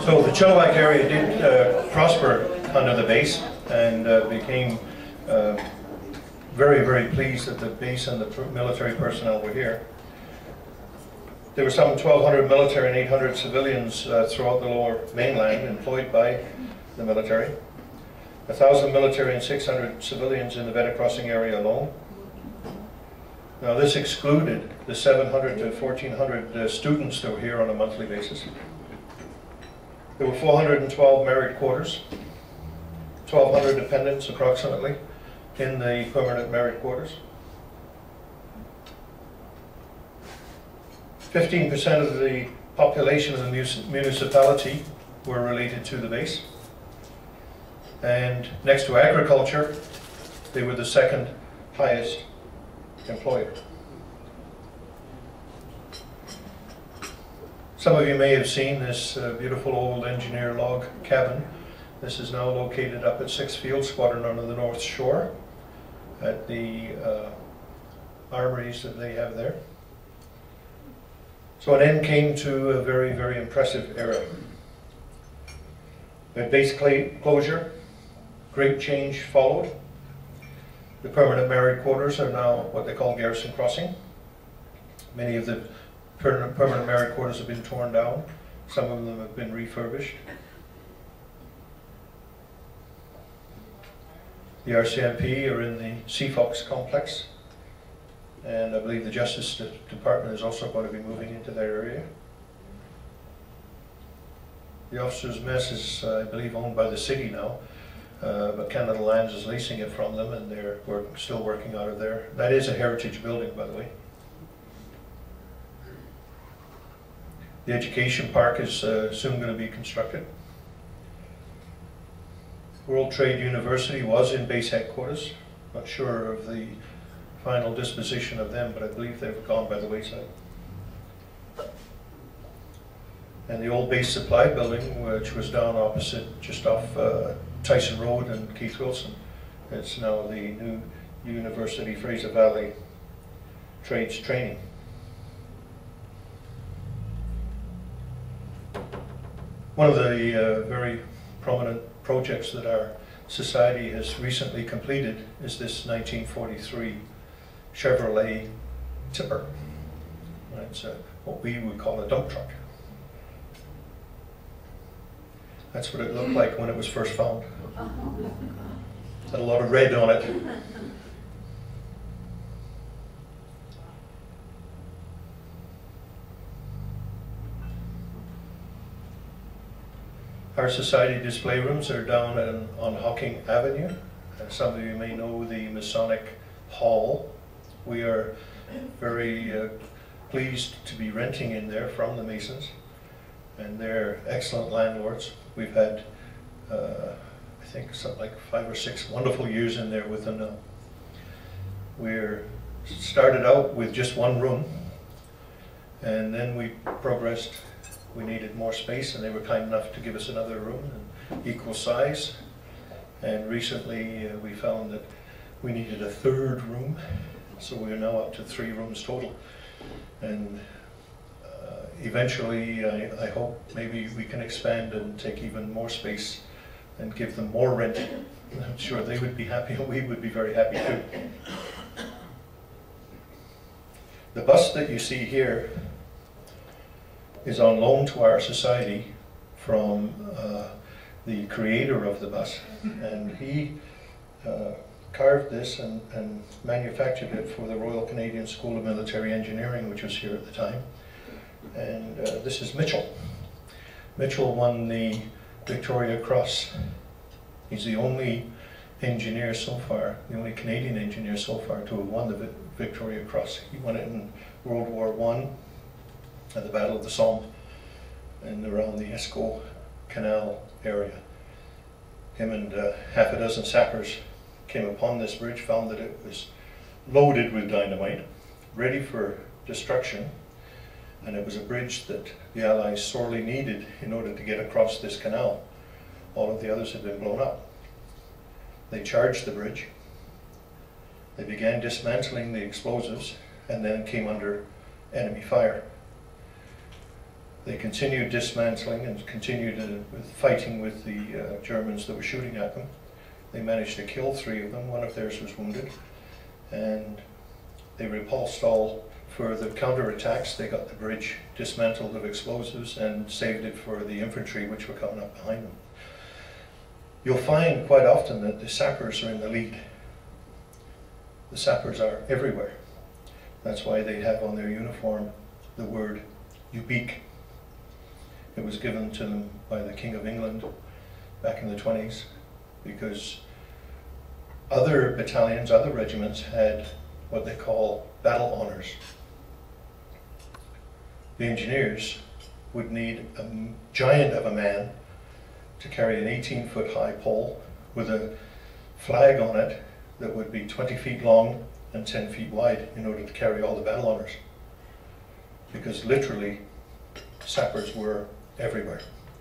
So the Chilliwack area did prosper under the base and became very, very pleased that the base and the military personnel were here. There were some 1,200 military and 800 civilians throughout the lower mainland employed by the military. 1,000 military and 600 civilians in the Veta crossing area alone. Now this excluded the 700 to 1,400 students that were here on a monthly basis. There were 412 married quarters, 1,200 dependents approximately in the permanent married quarters. 15% of the population of the municipality were related to the base. And next to agriculture, they were the second highest employer. Some of you may have seen this beautiful old engineer log cabin. This is now located up at 6th Field Squadron on the North Shore at the armories that they have there. So an end came to a very, very impressive era. The base closure, great change followed. The permanent married quarters are now what they call garrison crossing. Many of the permanent married quarters have been torn down. Some of them have been refurbished. The RCMP are in the Seafox complex, and I believe the Justice Department is also going to be moving into that area. The officers' mess is, I believe, owned by the city now, but Canada Lands is leasing it from them, and they're still working out of there. That is a heritage building, by the way. The education park is soon going to be constructed. World Trade University was in base headquarters. Not sure of the final disposition of them, but I believe they've gone by the wayside. And the old base supply building, which was down opposite, just off Tyson Road and Keith Wilson, it's now the new University Fraser Valley Trades Training. One of the very prominent projects that our society has recently completed is this 1943 Chevrolet tipper. It's what we would call a dump truck. That's what it looked like when it was first found. It had a lot of red on it. Our society display rooms are down on Hocking Avenue. Some of you may know the Masonic Hall. We are very pleased to be renting in there from the Masons, and they're excellent landlords. We've had, I think, something like 5 or 6 wonderful years in there with them now. We're started out with just one room, and then we progressed. We needed more space, and they were kind enough to give us another room in equal size. And recently we found that we needed a 3rd room, so we're now up to 3 rooms total. And eventually I hope maybe we can expand and take even more space and give them more rent. I'm sure they would be happy, and we would be very happy too. The bus that you see here is on loan to our society from the creator of the bus, and he carved this and manufactured it for the Royal Canadian School of Military Engineering, which was here at the time. And this is Mitchell. Mitchell won the Victoria Cross. He's the only engineer so far, the only Canadian engineer so far to have won the Victoria Cross. He won it in World War I. At the Battle of the Somme and around the Escaut Canal area. Him and half a dozen sappers came upon this bridge, found that it was loaded with dynamite, ready for destruction, and it was a bridge that the Allies sorely needed in order to get across this canal. All of the others had been blown up. They charged the bridge, they began dismantling the explosives, and then came under enemy fire. They continued dismantling and continued fighting with the Germans that were shooting at them. They managed to kill 3 of them. 1 of theirs was wounded. And they repulsed all further counterattacks. They got the bridge dismantled of explosives and saved it for the infantry which were coming up behind them. You'll find quite often that the sappers are in the lead. The sappers are everywhere. That's why they have on their uniform the word "Ubique." It was given to them by the King of England back in the 20s, because other battalions, other regiments had what they call battle honors. The engineers would need a giant of a man to carry an 18-foot high pole with a flag on it that would be 20 feet long and 10 feet wide in order to carry all the battle honors. Because literally, sappers were everywhere.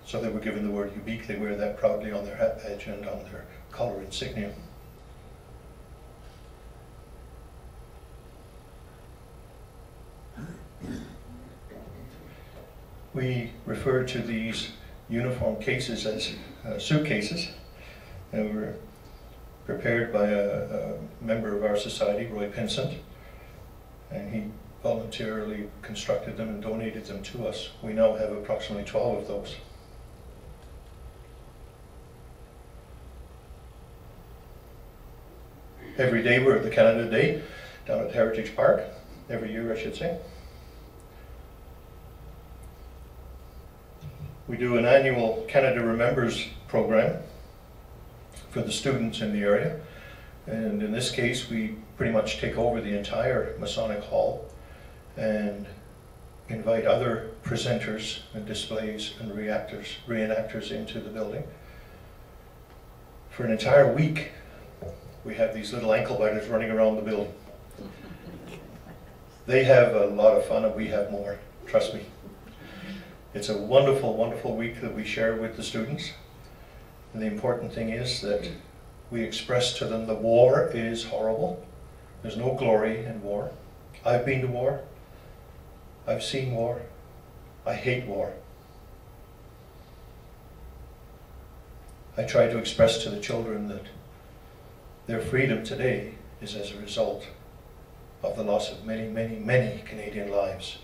So they were given the word "Ubique." They wear that proudly on their hat badge and on their color insignia. We refer to these uniform cases as suitcases. They were prepared by a member of our society, Roy Pinsent, and he voluntarily constructed them and donated them to us. We now have approximately 12 of those. Every day we're at the Canada Day down at Heritage Park, every year I should say. We do an annual Canada Remembers program for the students in the area, and in this case we pretty much take over the entire Masonic Hall and invite other presenters and displays and reenactors into the building. For an entire week we have these little ankle biters running around the building. They have a lot of fun and we have more, trust me. It's a wonderful, wonderful week that we share with the students. And the important thing is that we express to them the war is horrible. There's no glory in war. I've been to war. I've seen war. I hate war. I try to express to the children that their freedom today is as a result of the loss of many, many, many Canadian lives.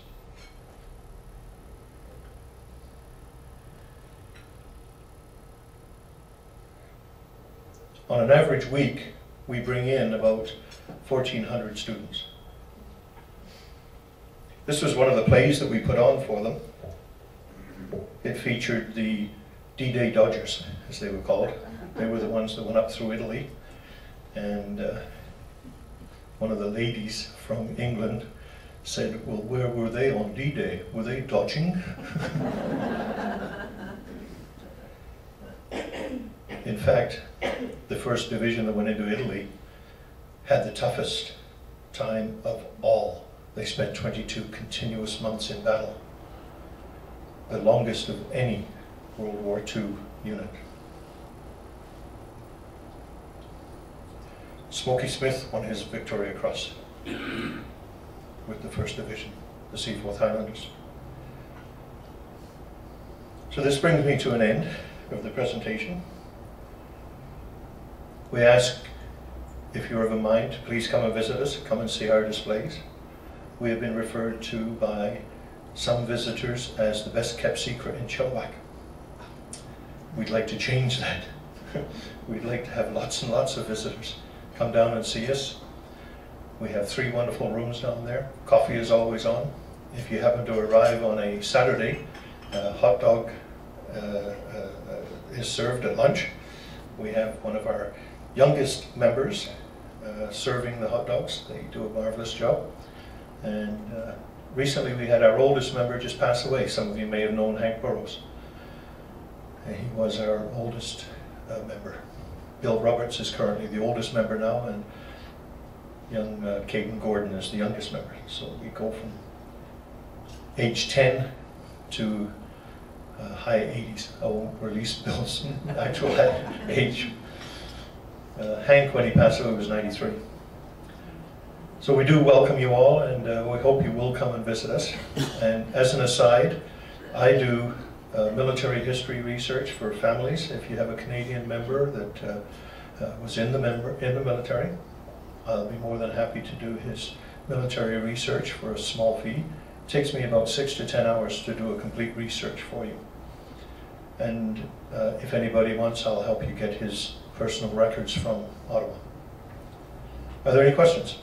On an average week, we bring in about 1,400 students. This was one of the plays that we put on for them. It featured the D-Day Dodgers, as they were called. They were the ones that went up through Italy. And one of the ladies from England said, "Well, where were they on D-Day? Were they dodging?" In fact, the 1st Division that went into Italy had the toughest time of all. They spent 22 continuous months in battle, the longest of any World War II unit. Smokey Smith won his Victoria Cross with the 1st Division, the Seaforth Highlanders. So this brings me to an end of the presentation. We ask, if you're of a mind, to please come and visit us, come and see our displays. We have been referred to by some visitors as the best kept secret in Chilliwack. We'd like to change that. We'd like to have lots and lots of visitors. Come down and see us. We have 3 wonderful rooms down there. Coffee is always on. If you happen to arrive on a Saturday, hot dog is served at lunch. We have one of our youngest members serving the hot dogs. They do a marvelous job. And recently we had our oldest member just pass away. Some of you may have known Hank Burrows. He was our oldest member. Bill Roberts is currently the oldest member now, and young Caden Gordon is the youngest member. So we go from age 10 to high 80s. I won't release Bill's actual age. Hank, when he passed away, was 93. So we do welcome you all, and we hope you will come and visit us. And as an aside, I do military history research for families. If you have a Canadian member that was in the military, I'll be more than happy to do his military research for a small fee. It takes me about 6 to 10 hours to do a complete research for you. And if anybody wants, I'll help you get his personal records from Ottawa. Are there any questions?